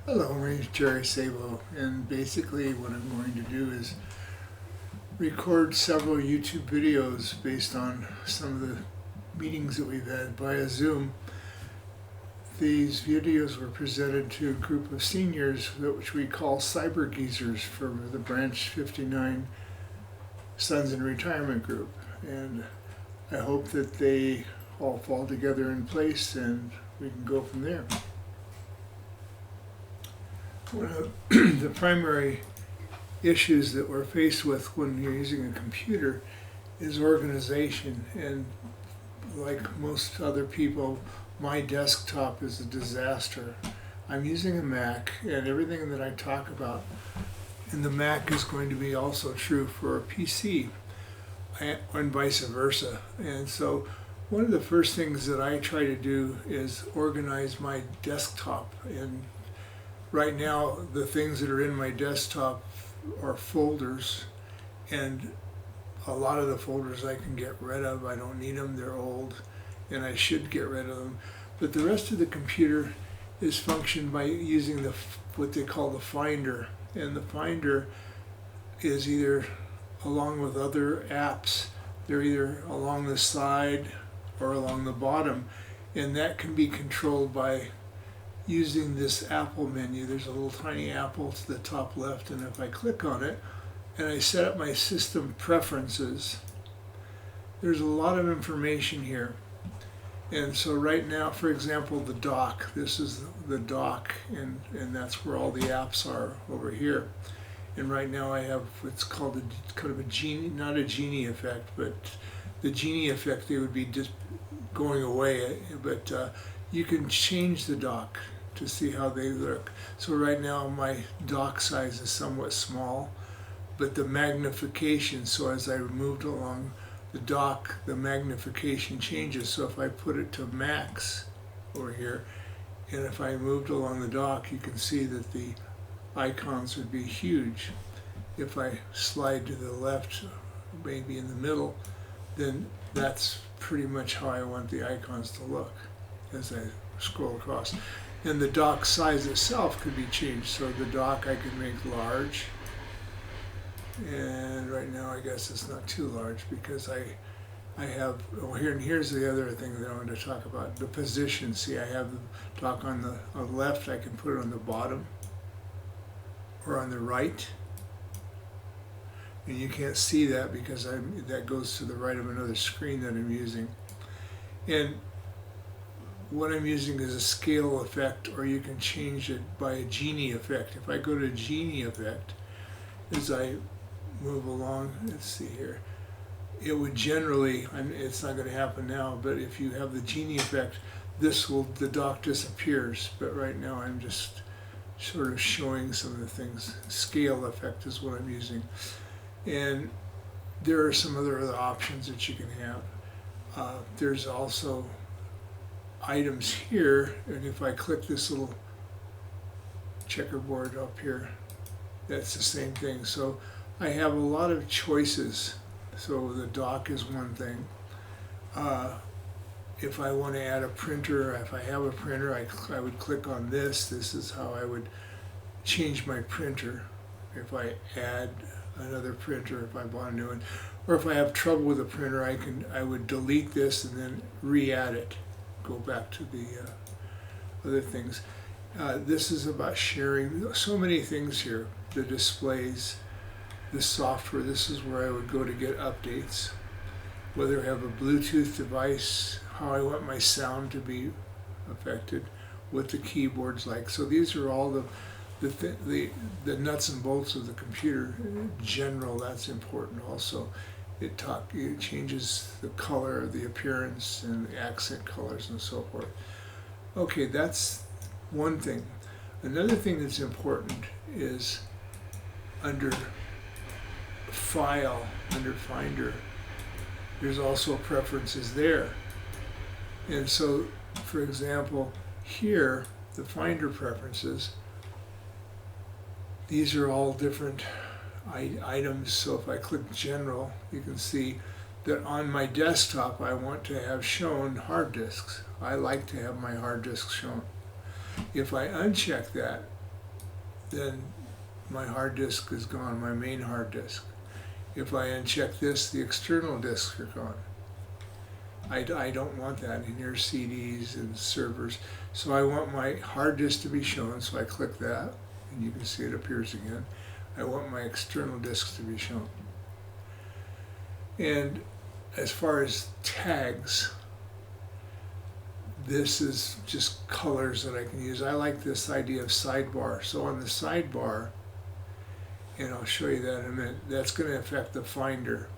Hello, my name is Jerry Sabo, and basically what I'm going to do is record several YouTube videos based on some of the meetings that we've had via Zoom. These videos were presented to a group of seniors, which we call cyber geezers, for the Branch 59 Sons in Retirement Group. And I hope that they all fall together in place and we can go from there. One of the primary issues that we're faced with when you're using a computer is organization. And like most other people, my desktop is a disaster. I'm using a Mac, and everything that I talk about in the Mac is going to be also true for a PC, and vice versa. And so one of the first things that I try to do is organize my desktop. And right now, the things that are in my desktop are folders, and a lot of the folders I can get rid of. I don't need them, they're old, and I should get rid of them. But the rest of the computer is functioned by using what they call the Finder. And the Finder is either along with other apps, they're either along the side or along the bottom, and that can be controlled by using this Apple menu. There's a little tiny apple to the top left, and if I click on it and I set up my system preferences, there's a lot of information here. And so right now, for example, the dock, this is the dock, and that's where all the apps are over here. And right now I have what's called kind of a genie, not a genie effect, but the genie effect, they would be just going away, but you can change the dock to see how they look. So right now my dock size is somewhat small, but the magnification, so as I moved along the dock, the magnification changes. So if I put it to max over here, and if I moved along the dock, you can see that the icons would be huge. If I slide to the left, maybe in the middle, then that's pretty much how I want the icons to look as I scroll across. And the dock size itself could be changed. So the dock I could make large, and right now I guess it's not too large because I have, oh, here's the other thing that I wanted to talk about, the position. See, I have the dock on the left, I can put it on the bottom or on the right. And you can't see that because that goes to the right of another screen that I'm using. And what I'm using is a scale effect, or you can change it by a genie effect. If I go to genie effect, as I move along, let's see here, it would generally, it's not going to happen now, but if you have the genie effect, the dock disappears. But right now I'm just sort of showing some of the things. Scale effect is what I'm using. And there are some other options that you can have. There's also items here, and if I click this little checkerboard up here, that's the same thing. So I have a lot of choices. So the dock is one thing. If I want to add a printer, if I have a printer, I would click on this. This is how I would change my printer. If I add another printer, if I bought a new one, or if I have trouble with a printer, I would delete this and then re-add it. Go back to the other things. This is about sharing so many things here. The displays, the software, this is where I would go to get updates. Whether I have a Bluetooth device, how I want my sound to be affected, what the keyboard's like. So these are all the nuts and bolts of the computer. In general, that's important also. It changes the color, the appearance, and the accent colors and so forth. Okay, that's one thing. Another thing that's important is under File, under Finder, there's also preferences there. And so, for example, here, the Finder preferences, these are all different items. So if I click General, you can see that on my desktop I want to have shown hard disks. I like to have my hard disks shown. If I uncheck that, then my hard disk is gone, my main hard disk. If I uncheck this, the external disks are gone. I don't want that in your CDs and servers. So I want my hard disk to be shown, so I click that, and you can see it appears again. I want my external disks to be shown. And as far as tags, this is just colors that I can use. I like this idea of sidebar. So on the sidebar, and I'll show you that in a minute, that's going to affect the Finder.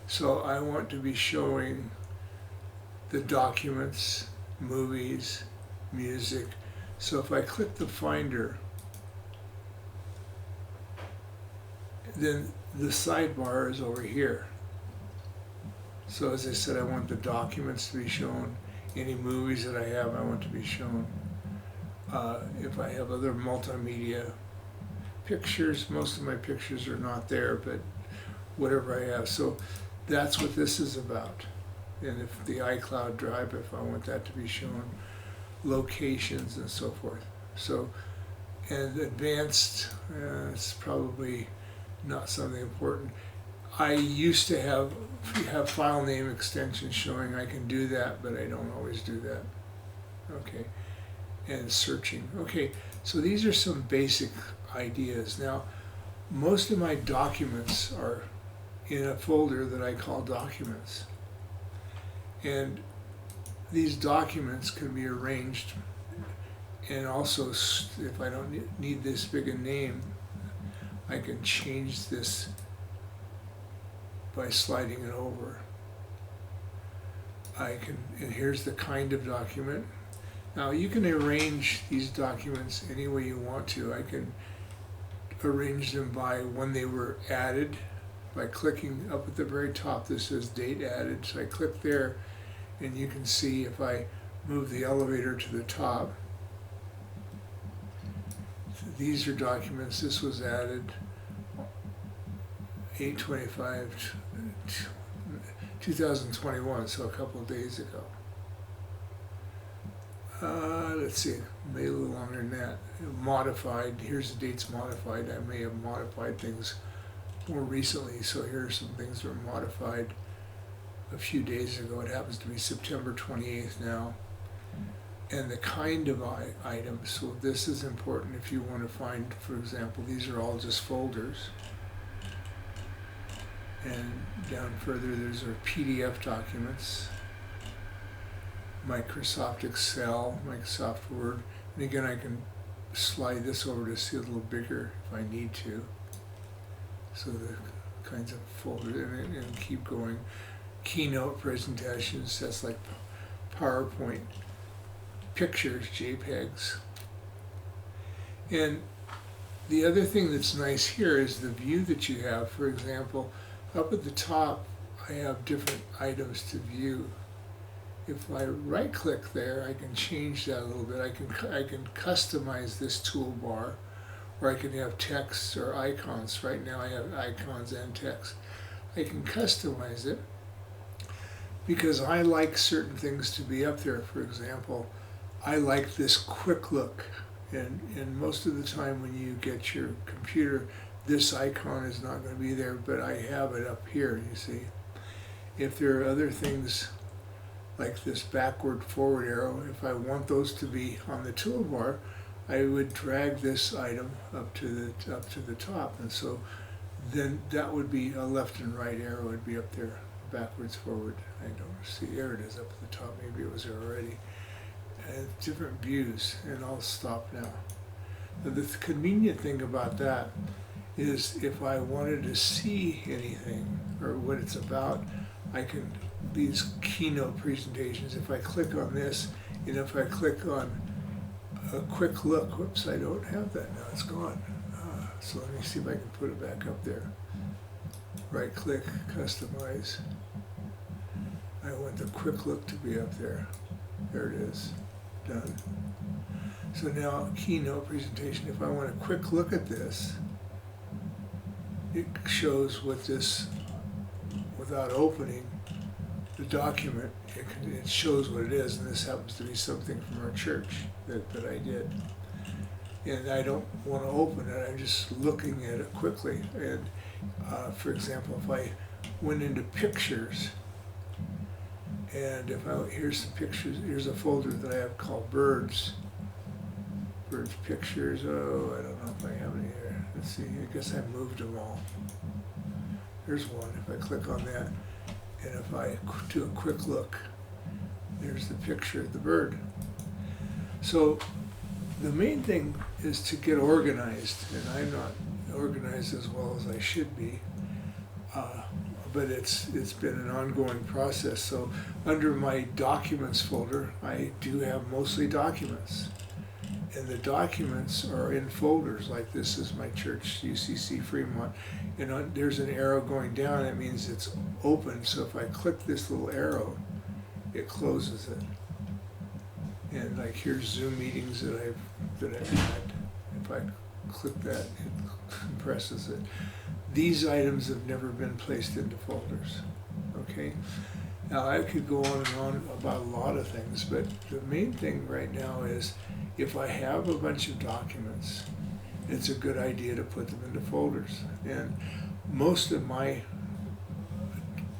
So I want to be showing the documents, movies, music. So if I click the Finder, then the sidebar is over here. So as I said, I want the documents to be shown. Any movies that I have, I want to be shown. If I have other multimedia pictures, most of my pictures are not there, but whatever I have. So that's what this is about. And if the iCloud drive, if I want that to be shown, locations and so forth. So, and advanced, it's probably not something important. I used to have file name extensions showing. I can do that, but I don't always do that. Okay, and searching. Okay, so these are some basic ideas. Now, most of my documents are in a folder that I call documents. And these documents can be arranged, and also if I don't need this big a name, I can change this by sliding it over. And here's the kind of document. Now you can arrange these documents any way you want to. I can arrange them by when they were added, by clicking up at the very top. This says date added, so I click there, and you can see if I move the elevator to the top, these are documents. This was added 8/25/2021, so a couple of days ago. Let's see, maybe a little longer than that. Modified, here's the dates modified. I may have modified things more recently, so here are some things that were modified a few days ago. It happens to be September 28th now. And the kind of items, so this is important if you want to find, for example, these are all just folders. And down further, there's our PDF documents, Microsoft Excel, Microsoft Word. And again, I can slide this over to see a little bigger if I need to. So the kinds of folders, and keep going. Keynote presentations, that's like PowerPoint. Pictures, JPEGs. And the other thing that's nice here is the view that you have. For example, up at the top, I have different items to view. If I right click there, I can change that a little bit. I can customize this toolbar, or I can have text or icons. Right now I have icons and text. I can customize it because I like certain things to be up there. For example, I like this quick look, and most of the time when you get your computer, this icon is not going to be there, but I have it up here, you see. If there are other things like this backward forward arrow, if I want those to be on the toolbar, I would drag this item up to the top, and so then that would be a left and right arrow would be up there, backwards forward. I don't see, there it is up at the top, maybe it was there already. And different views, and I'll stop now. The convenient thing about that is if I wanted to see anything or what it's about, I can, these keynote presentations, if I click on this, and if I click on a quick look, whoops, I don't have that now, it's gone. So let me see if I can put it back up there. Right click, customize. I want the quick look to be up there. There it is. Done. So now keynote presentation, if I want a quick look at this, it shows what this, without opening the document, it shows what it is, and this happens to be something from our church that I did. and I don't want to open it. I'm just looking at it quickly. And for example, if I went into pictures, and here's the pictures, here's a folder that I have called birds pictures. Oh, I don't know if I have any here. Let's see, I guess I moved them all. There's one. If I click on that, and if I do a quick look, there's the picture of the bird. So the main thing is to get organized, and I'm not organized as well as I should be, but it's been an ongoing process. So under my documents folder, I do have mostly documents, and the documents are in folders. Like this is my church, UCC Fremont, and there's an arrow going down. That means it's open. So if I click this little arrow, it closes it. And like here's Zoom meetings that I've had. If I click that, it compresses it. These items have never been placed into folders. Okay. Now I could go on and on about a lot of things, but the main thing right now is if I have a bunch of documents, it's a good idea to put them into folders. And most of my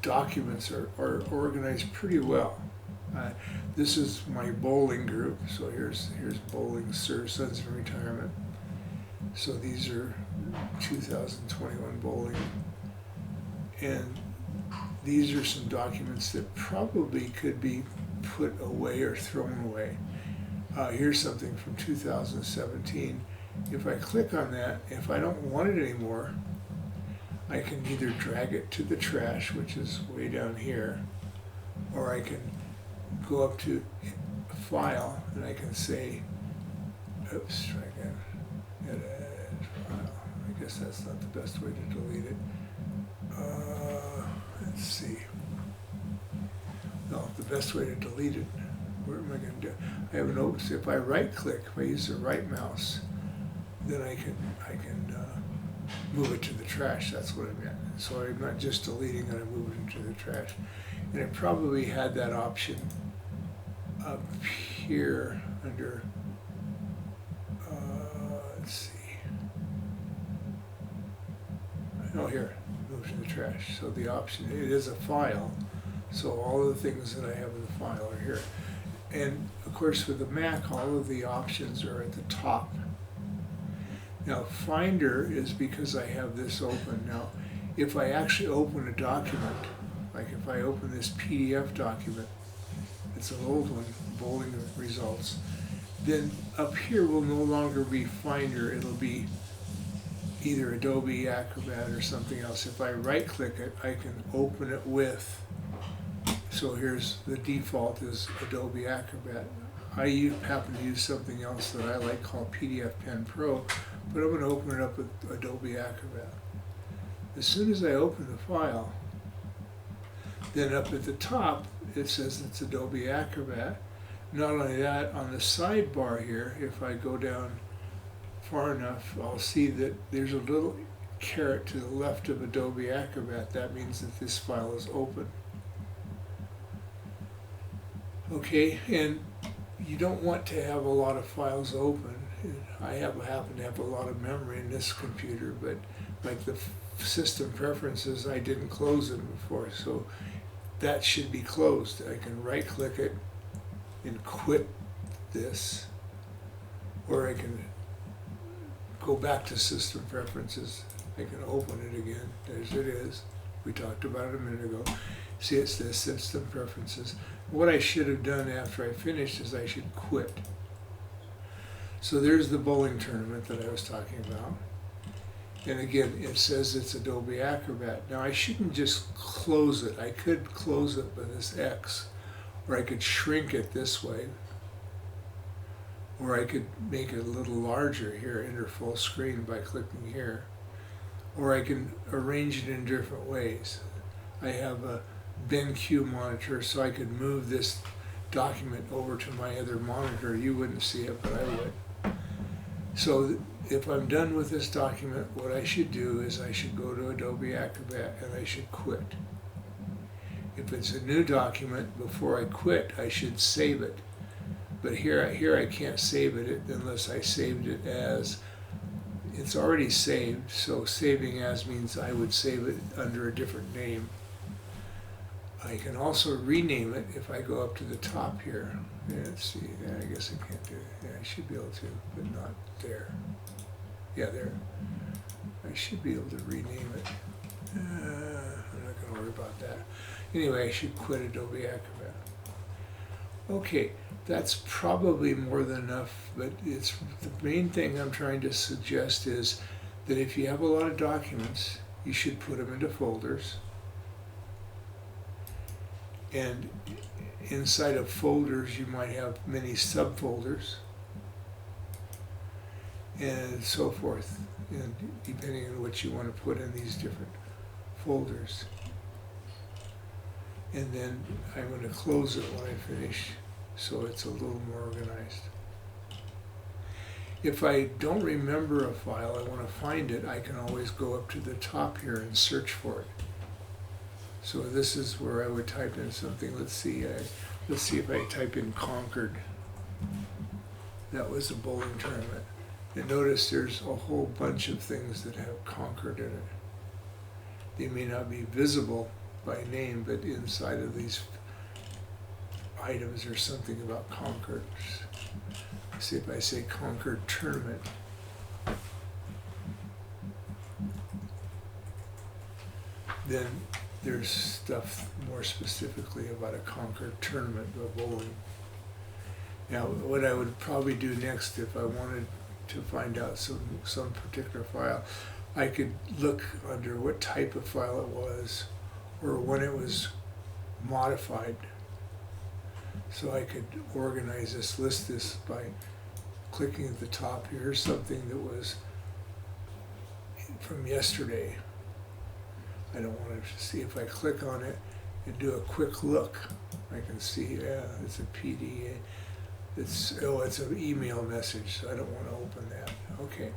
documents are organized pretty well. This is my bowling group, so here's bowling, Sons in Retirement. So these are 2021 bowling, and these are some documents that probably could be put away or thrown away. Here's something from 2017. If I click on that, if I don't want it anymore, I can either drag it to the trash, which is way down here, or I can go up to File, and I can say, oops, try again, edit file. I guess that's not the best way to delete it. Let's see. No, the best way to delete it, what am I going to do? I have an open, so if I right click, if I use the right mouse, then I can move it to the trash. That's what I meant. So I'm not just deleting it, I move it into the trash. And it probably had that option up here under, let's see. Oh, here, move to the trash. So the option, it is a file. So all of the things that I have in the file are here. And of course with the Mac, all of the options are at the top. Now Finder is because I have this open. Now if I actually open a document, like if I open this PDF document, it's an old one, bowling results, then up here will no longer be Finder, it'll be either Adobe Acrobat or something else. If I right click it, I can open it with, so here's the default is Adobe Acrobat. I happen to use something else that I like called PDF Pen Pro, but I'm going to open it up with Adobe Acrobat. As soon as I open the file, then up at the top it says it's Adobe Acrobat. Not only that, on the sidebar here, if I go down far enough, I'll see that there's a little caret to the left of Adobe Acrobat. That means that this file is open. Okay, and you don't want to have a lot of files open. I happen to have a lot of memory in this computer, but like the system preferences, I didn't close them before, so that should be closed. I can right click it and quit this, or I can go back to system preferences. I can open it again. There's it is. We talked about it a minute ago. See, it says system preferences. What I should have done after I finished is I should quit. So there's the bowling tournament that I was talking about. And again, it says it's Adobe Acrobat. Now I shouldn't just close it. I could close it with this X, or I could shrink it this way, or I could make it a little larger here, enter full screen by clicking here, or I can arrange it in different ways. I have a BenQ monitor, so I could move this document over to my other monitor. You wouldn't see it, but I would. So if I'm done with this document, what I should do is I should go to Adobe Acrobat and I should quit. If it's a new document, before I quit, I should save it. But here I can't save it unless I saved it as, it's already saved, so saving as means I would save it under a different name. I can also rename it if I go up to the top here. Yeah, let's see, yeah, I guess I can't do it. Yeah, I should be able to, but not there. Yeah, there. I should be able to rename it. I'm not going to worry about that. Anyway, I should quit Adobe Acrobat. Okay, that's probably more than enough, but it's the main thing I'm trying to suggest is that if you have a lot of documents, you should put them into folders. And inside of folders, you might have many subfolders and so forth, and depending on what you want to put in these different folders. And then I'm going to close it when I finish, so it's a little more organized. If I don't remember a file, I want to find it, I can always go up to the top here and search for it. So this is where I would type in something. Let's see if I type in Concord. That was a bowling tournament. And notice there's a whole bunch of things that have Concord in it. They may not be visible by name, but inside of these items there's something about Concord. Let's see if I say Concord tournament. Then there's stuff more specifically about a Concord tournament of bowling. Now, what I would probably do next if I wanted to find out some particular file, I could look under what type of file it was or when it was modified. So I could organize this, list this by clicking at the top. Here's something that was from yesterday. I don't want to see. If I click on it and do a quick look, I can see, yeah, it's a PDA. It's an email message, so I don't want to open that. Okay,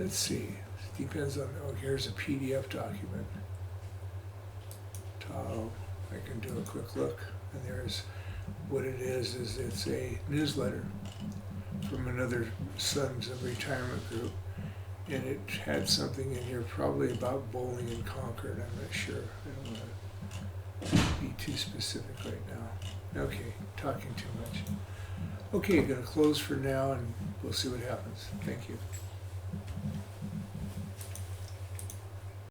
let's see. It depends on, here's a PDF document. I can do a quick look, and there's what it is it's a newsletter from another Sons of Retirement group. And it had something in here probably about bowling in Concord. I'm not sure. I don't want to be too specific right now. Okay, talking too much. Okay, I'm going to close for now and we'll see what happens. Thank you.